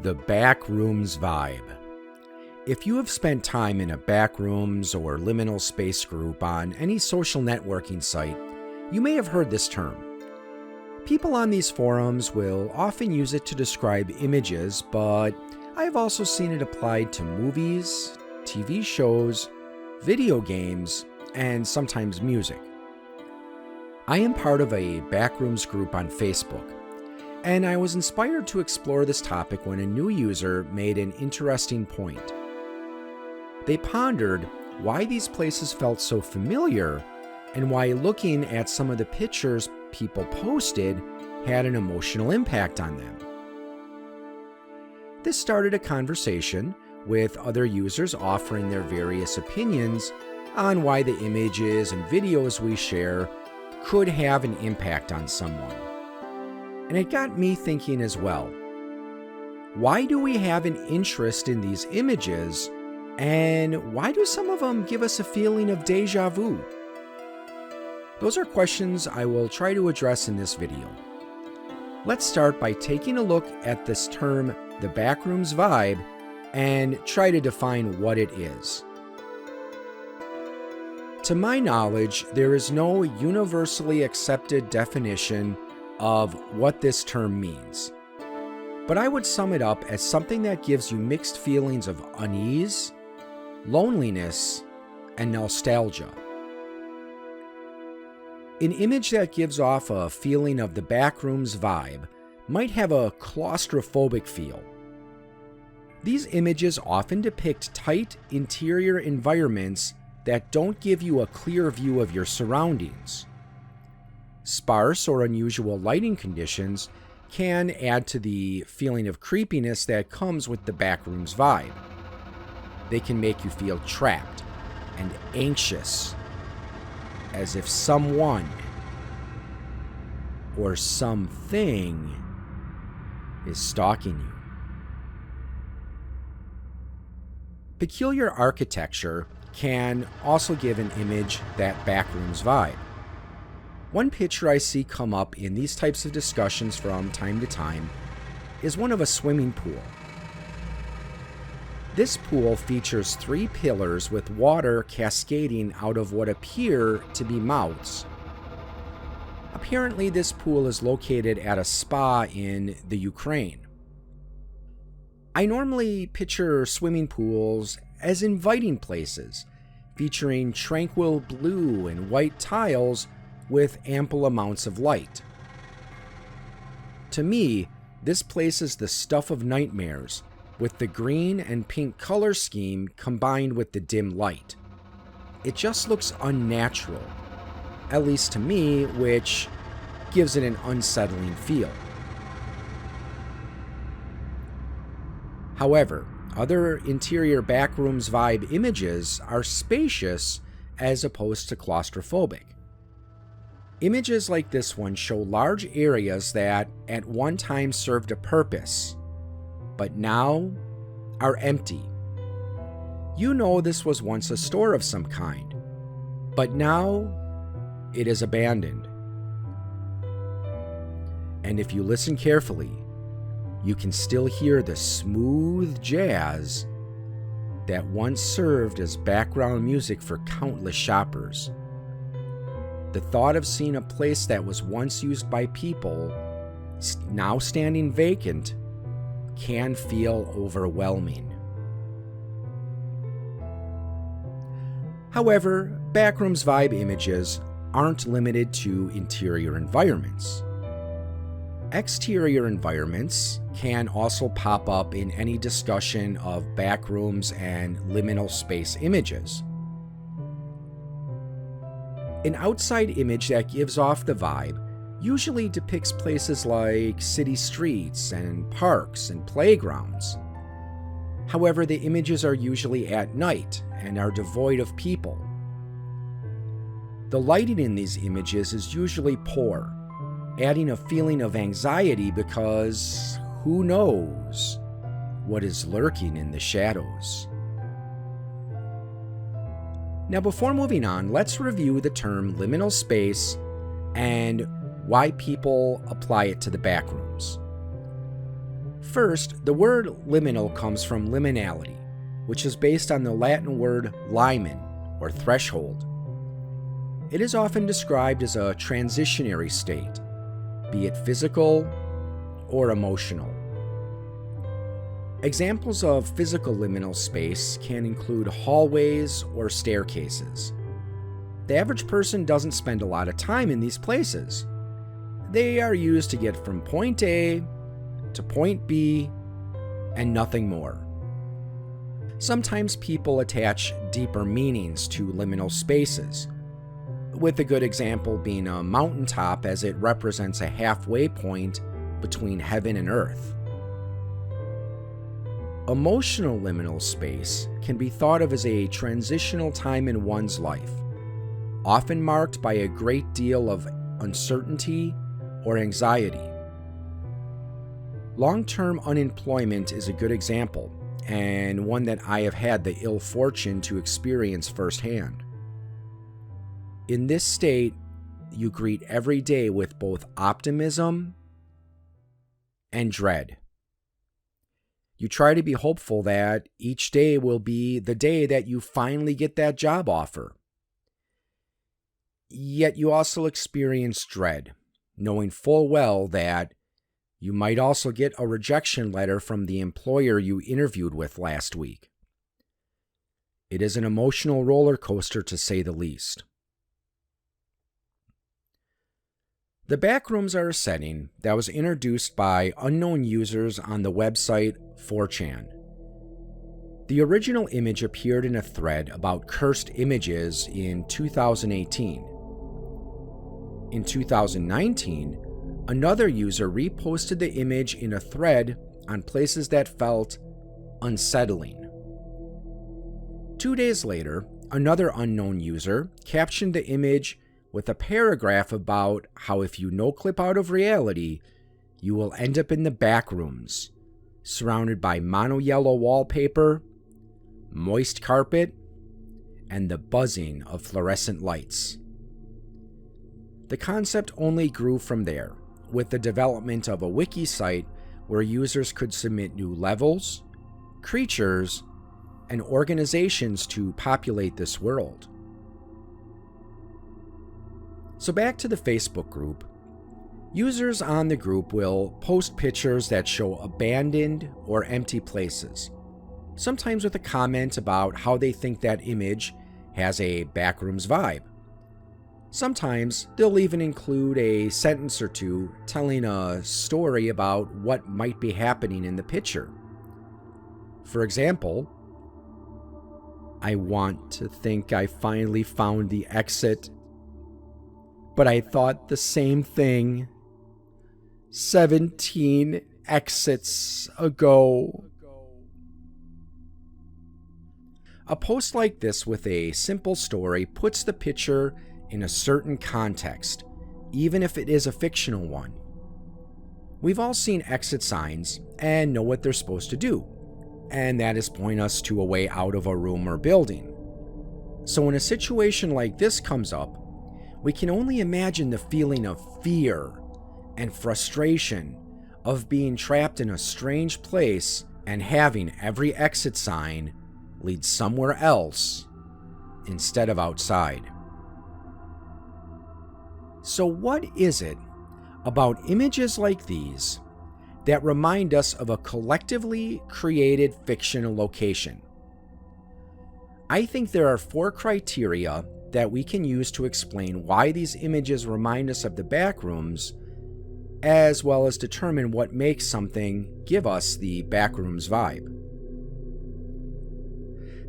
The Backrooms Vibe. If you have spent time in a backrooms or liminal space group on any social networking site, you may have heard this term. People on these forums will often use it to describe images, but I have also seen it applied to movies, TV shows, video games, and sometimes music. I am part of a backrooms group on Facebook, and I was inspired to explore this topic when a new user made an interesting point. They pondered why these places felt so familiar and why looking at some of the pictures people posted had an emotional impact on them. This started a conversation with other users offering their various opinions on why the images and videos we share could have an impact on someone. And it got me thinking as well. Why do we have an interest in these images, and why do some of them give us a feeling of deja vu? Those are questions I will try to address in this video. Let's start by taking a look at this term, the Backrooms Vibe, and try to define what it is. To my knowledge, there is no universally accepted definition of what this term means. But I would sum it up as something that gives you mixed feelings of unease, loneliness, and nostalgia. An image that gives off a feeling of the backrooms vibe might have a claustrophobic feel. These images often depict tight interior environments that don't give you a clear view of your surroundings. Sparse or unusual lighting conditions can add to the feeling of creepiness that comes with the backrooms vibe. They can make you feel trapped and anxious, as if someone or something is stalking you. Peculiar architecture can also give an image that backrooms vibe. One picture I see come up in these types of discussions from time to time is one of a swimming pool. This pool features 3 pillars with water cascading out of what appear to be mouths. Apparently, this pool is located at a spa in the Ukraine. I normally picture swimming pools as inviting places, featuring tranquil blue and white tiles with ample amounts of light. To me, this place is the stuff of nightmares, with the green and pink color scheme combined with the dim light. It just looks unnatural, at least to me, which gives it an unsettling feel. However, other interior backrooms vibe images are spacious as opposed to claustrophobic. Images like this one show large areas that at one time served a purpose, but now are empty. You know this was once a store of some kind, but now it is abandoned. And if you listen carefully, you can still hear the smooth jazz that once served as background music for countless shoppers. The thought of seeing a place that was once used by people, now standing vacant, can feel overwhelming. However, backrooms vibe images aren't limited to interior environments. Exterior environments can also pop up in any discussion of backrooms and liminal space images. An outside image that gives off the vibe usually depicts places like city streets and parks and playgrounds. However, the images are usually at night and are devoid of people. The lighting in these images is usually poor, adding a feeling of anxiety because who knows what is lurking in the shadows. Now, before moving on, let's review the term liminal space and why people apply it to the backrooms. First, the word liminal comes from liminality, which is based on the Latin word limen, or threshold. It is often described as a transitionary state, be it physical or emotional. Examples of physical liminal space can include hallways or staircases. The average person doesn't spend a lot of time in these places. They are used to get from point A to point B and nothing more. Sometimes people attach deeper meanings to liminal spaces, with a good example being a mountaintop, as it represents a halfway point between heaven and earth. Emotional liminal space can be thought of as a transitional time in one's life, often marked by a great deal of uncertainty or anxiety. Long-term unemployment is a good example, and one that I have had the ill fortune to experience firsthand. In this state, you greet every day with both optimism and dread. You try to be hopeful that each day will be the day that you finally get that job offer. Yet you also experience dread, knowing full well that you might also get a rejection letter from the employer you interviewed with last week. It is an emotional roller coaster, to say the least. The Backrooms are a setting that was introduced by unknown users on the website 4chan. The original image appeared in a thread about cursed images in 2018. In 2019, another user reposted the image in a thread on places that felt unsettling. 2 days later, another unknown user captioned the image with a paragraph about how if you no-clip out of reality, you will end up in the backrooms, surrounded by mono-yellow wallpaper, moist carpet, and the buzzing of fluorescent lights. The concept only grew from there, with the development of a wiki site where users could submit new levels, creatures, and organizations to populate this world. So back to the Facebook group. Users on the group will post pictures that show abandoned or empty places, sometimes with a comment about how they think that image has a Backrooms vibe. Sometimes they'll even include a sentence or two telling a story about what might be happening in the picture. For example, "I want to think I finally found the exit, but I thought the same thing 17 exits ago." A post like this with a simple story puts the picture in a certain context, even if it is a fictional one. We've all seen exit signs and know what they're supposed to do, and that is point us to a way out of a room or building. So when a situation like this comes up, we can only imagine the feeling of fear and frustration of being trapped in a strange place and having every exit sign lead somewhere else instead of outside. So what is it about images like these that remind us of a collectively created fictional location? I think there are 4 criteria that we can use to explain why these images remind us of the Backrooms, as well as determine what makes something give us the Backrooms vibe.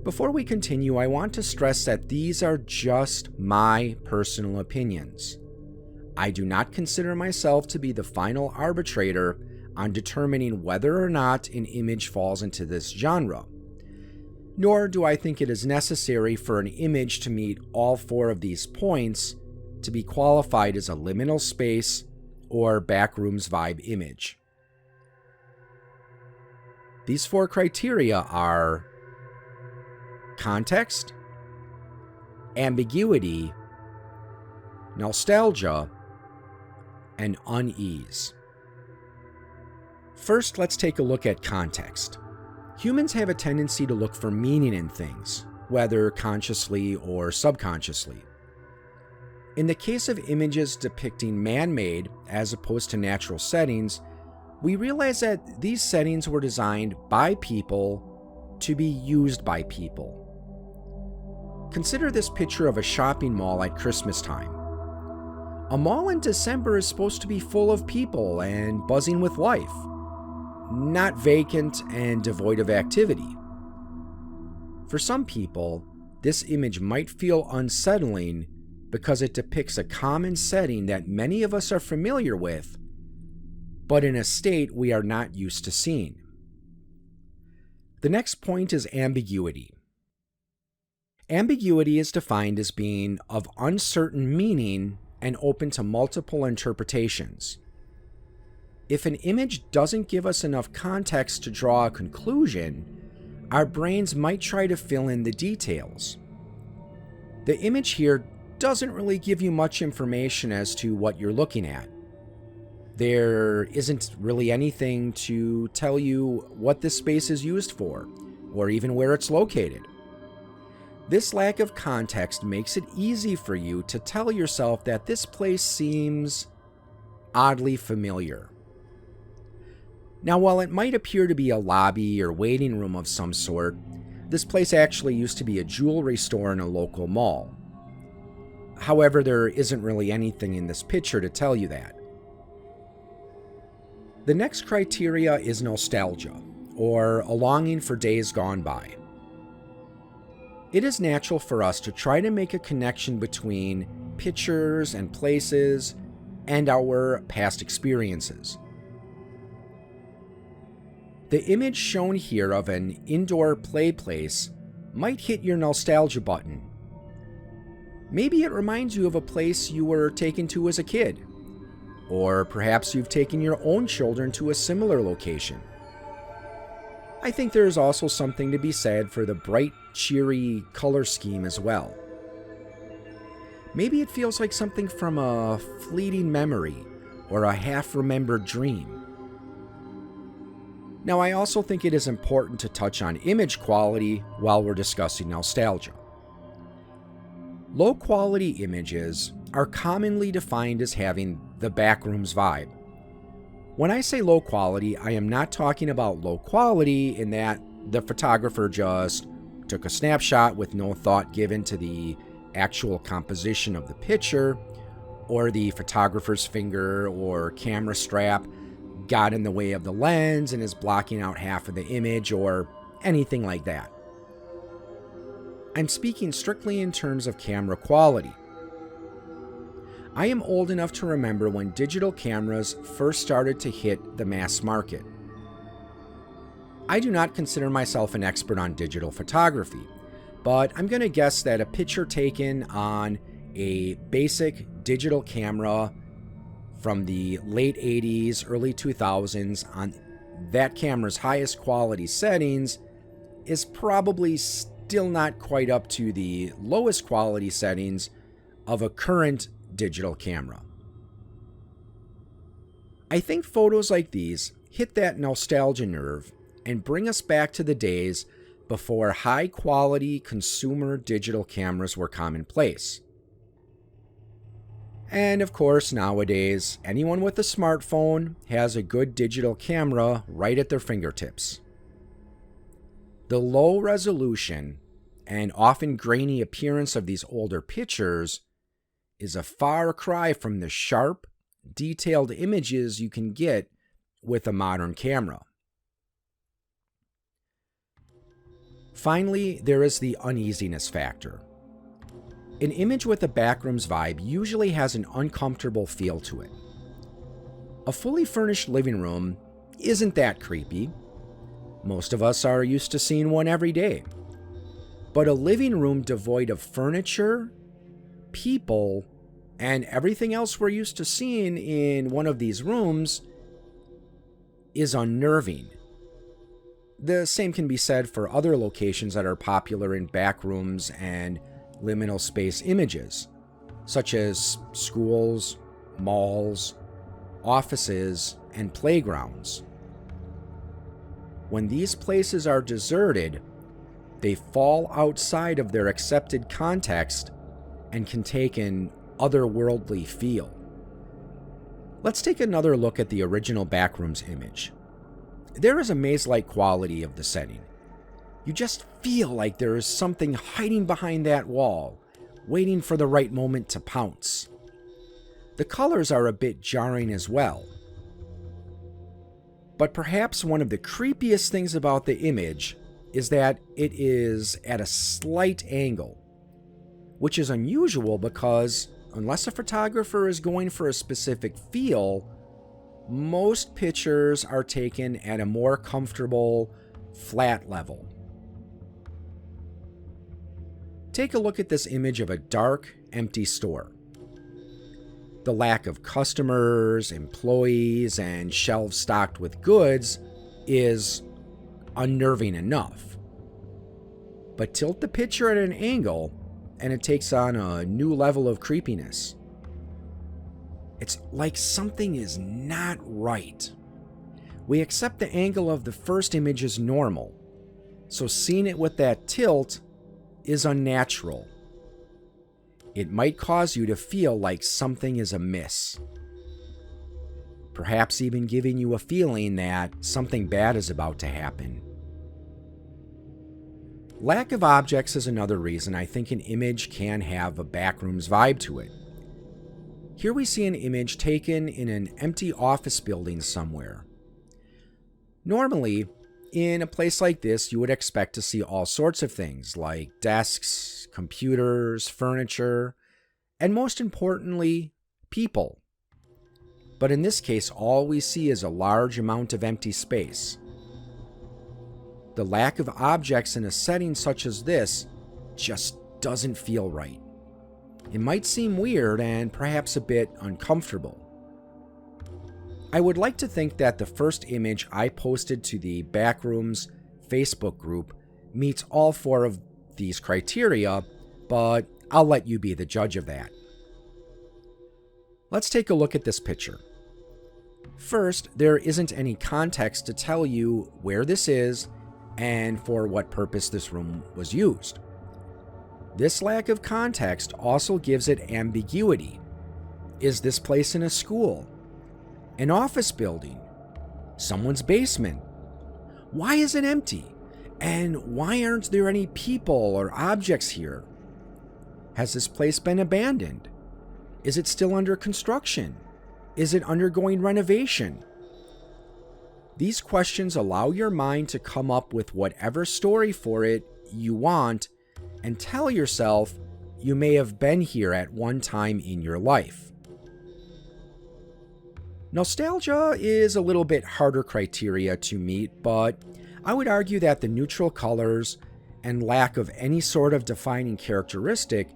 Before we continue, I want to stress that these are just my personal opinions. I do not consider myself to be the final arbitrator on determining whether or not an image falls into this genre, nor do I think it is necessary for an image to meet all 4 of these points to be qualified as a liminal space or Backrooms vibe image. These 4 criteria are context, ambiguity, nostalgia, and unease. First, let's take a look at context. Humans have a tendency to look for meaning in things, whether consciously or subconsciously. In the case of images depicting man-made as opposed to natural settings, we realize that these settings were designed by people to be used by people. Consider this picture of a shopping mall at Christmas time. A mall in December is supposed to be full of people and buzzing with life, not vacant and devoid of activity. For some people, this image might feel unsettling because it depicts a common setting that many of us are familiar with, but in a state we are not used to seeing. The next point is ambiguity. Ambiguity is defined as being of uncertain meaning and open to multiple interpretations. If an image doesn't give us enough context to draw a conclusion, our brains might try to fill in the details. The image here doesn't really give you much information as to what you're looking at. There isn't really anything to tell you what this space is used for, or even where it's located. This lack of context makes it easy for you to tell yourself that this place seems oddly familiar. Now, while it might appear to be a lobby or waiting room of some sort, this place actually used to be a jewelry store in a local mall. However, there isn't really anything in this picture to tell you that. The next criteria is nostalgia, or a longing for days gone by. It is natural for us to try to make a connection between pictures and places and our past experiences. The image shown here of an indoor play place might hit your nostalgia button. Maybe it reminds you of a place you were taken to as a kid, or perhaps you've taken your own children to a similar location. I think there is also something to be said for the bright, cheery color scheme as well. Maybe it feels like something from a fleeting memory or a half-remembered dream. Now, I also think it is important to touch on image quality while we're discussing nostalgia. Low-quality images are commonly defined as having the Backrooms vibe. When I say low quality, I am not talking about low quality in that the photographer just took a snapshot with no thought given to the actual composition of the picture, or the photographer's finger or camera strap got in the way of the lens and is blocking out half of the image, or anything like that. I'm speaking strictly in terms of camera quality. I am old enough to remember when digital cameras first started to hit the mass market. I do not consider myself an expert on digital photography, but I'm going to guess that a picture taken on a basic digital camera from the late 80s, early 2000s on that camera's highest quality settings is probably still not quite up to the lowest quality settings of a current digital camera. I think photos like these hit that nostalgia nerve and bring us back to the days before high-quality consumer digital cameras were commonplace. And of course, nowadays, anyone with a smartphone has a good digital camera right at their fingertips. The low resolution and often grainy appearance of these older pictures is a far cry from the sharp, detailed images you can get with a modern camera. Finally, there is the uneasiness factor. An image with a Backrooms vibe usually has an uncomfortable feel to it. A fully furnished living room isn't that creepy. Most of us are used to seeing one every day. But a living room devoid of furniture, people, and everything else we're used to seeing in one of these rooms is unnerving. The same can be said for other locations that are popular in backrooms and liminal space images, such as schools, malls, offices, and playgrounds. when these places are deserted, they fall outside of their accepted context and can take an otherworldly feel. Let's take another look at the original Backrooms image. There is a maze-like quality of the setting. You just feel like there is something hiding behind that wall, waiting for the right moment to pounce. The colors are a bit jarring as well. But perhaps one of the creepiest things about the image is that it is at a slight angle, which is unusual because unless a photographer is going for a specific feel, most pictures are taken at a more comfortable, flat level. Take a look at this image of a dark, empty store. The lack of customers, employees, and shelves stocked with goods is unnerving enough. But tilt the picture at an angle, and it takes on a new level of creepiness. It's like something is not right. We accept the angle of the first image as normal, so seeing it with that tilt is unnatural. It might cause you to feel like something is amiss. Perhaps even giving you a feeling that something bad is about to happen. Lack of objects is another reason I think an image can have a Backrooms vibe to it. Here we see an image taken in an empty office building somewhere. Normally, in a place like this, you would expect to see all sorts of things like desks, computers, furniture, and most importantly, people. But in this case, all we see is a large amount of empty space. The lack of objects in a setting such as this just doesn't feel right. It might seem weird and perhaps a bit uncomfortable. I would like to think that the first image I posted to the Backrooms Facebook group meets all four of these criteria, but I'll let you be the judge of that. Let's take a look at this picture. First, there isn't any context to tell you where this is and for what purpose this room was used. This lack of context also gives it ambiguity. Is this place in a school? An office building? Someone's basement? Why is it empty? And why aren't there any people or objects here? Has this place been abandoned? Is it still under construction? Is it undergoing renovation? These questions allow your mind to come up with whatever story for it you want and tell yourself you may have been here at one time in your life. Nostalgia is a little bit harder criteria to meet, but I would argue that the neutral colors and lack of any sort of defining characteristic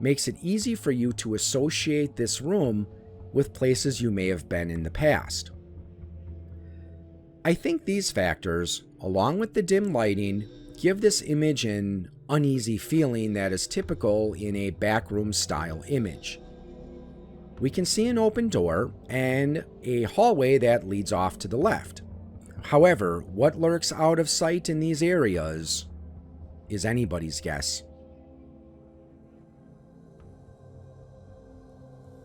makes it easy for you to associate this room with places you may have been in the past. I think these factors, along with the dim lighting, give this image an uneasy feeling that is typical in a backroom style image. We can see an open door and a hallway that leads off to the left. However, what lurks out of sight in these areas is anybody's guess.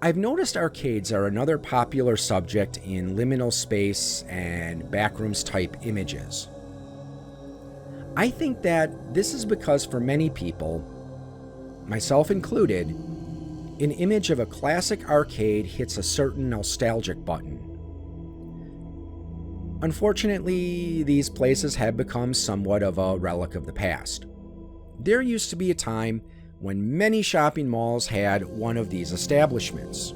I've noticed arcades are another popular subject in liminal space and backrooms type images. I think that this is because for many people, myself included, an image of a classic arcade hits a certain nostalgic button. Unfortunately, these places have become somewhat of a relic of the past. There used to be a time when many shopping malls had one of these establishments.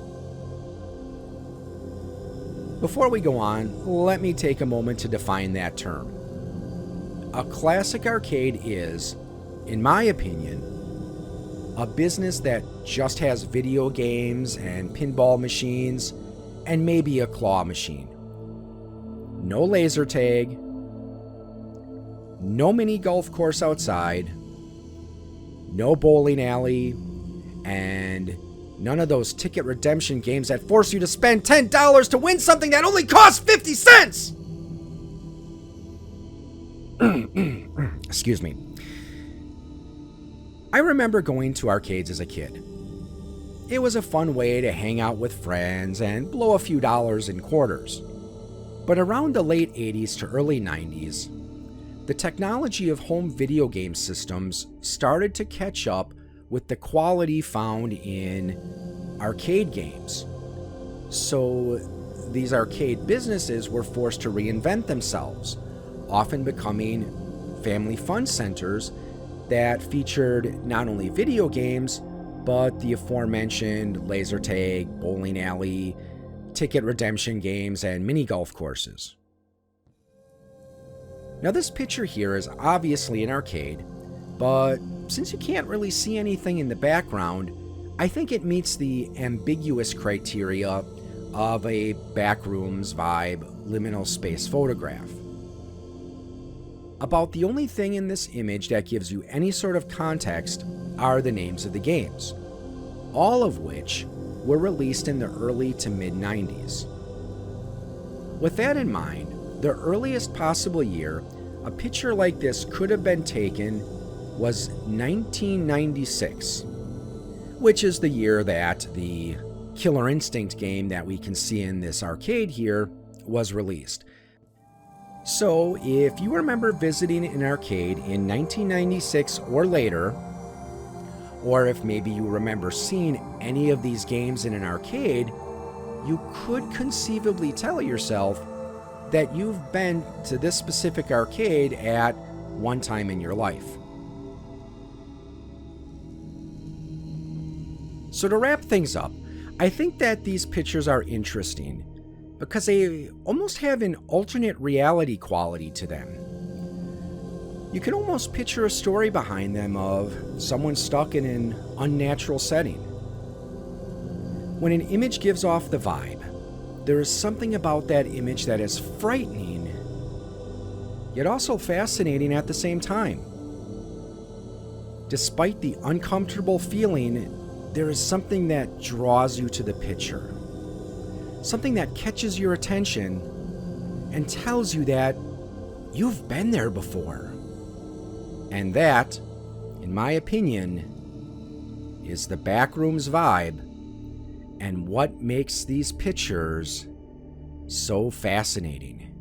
Before we go on, let me take a moment to define that term. A classic arcade is, in my opinion, a business that just has video games and pinball machines and maybe a claw machine. No laser tag, no mini golf course outside, no bowling alley, and none of those ticket redemption games that force you to spend $10 to win something that only costs 50 cents! Excuse me. I remember going to arcades as a kid. It was a fun way to hang out with friends and blow a few dollars in quarters. But around the late 80s to early 90s, the technology of home video game systems started to catch up with the quality found in arcade games. So these arcade businesses were forced to reinvent themselves, often becoming family fun centers that featured not only video games, but the aforementioned laser tag, bowling alley, ticket redemption games, and mini golf courses. Now this picture here is obviously an arcade, but since you can't really see anything in the background, I think it meets the ambiguous criteria of a Backrooms Vibe liminal space photograph. About the only thing in this image that gives you any sort of context are the names of the games, all of which were released in the early to mid-90s. With that in mind, the earliest possible year a picture like this could have been taken was 1996, which is the year that the Killer Instinct game that we can see in this arcade here was released. So if you remember visiting an arcade in 1996 or later, or if maybe you remember seeing any of these games in an arcade, you could conceivably tell yourself that you've been to this specific arcade at one time in your life. So to wrap things up, I think that these pictures are interesting because they almost have an alternate reality quality to them. You can almost picture a story behind them of someone stuck in an unnatural setting. When an image gives off the vibe, there is something about that image that is frightening, yet also fascinating at the same time. Despite the uncomfortable feeling, there is something that draws you to the picture. Something that catches your attention and tells you that you've been there before. And that, in my opinion, is the Backrooms Vibe and what makes these pictures so fascinating.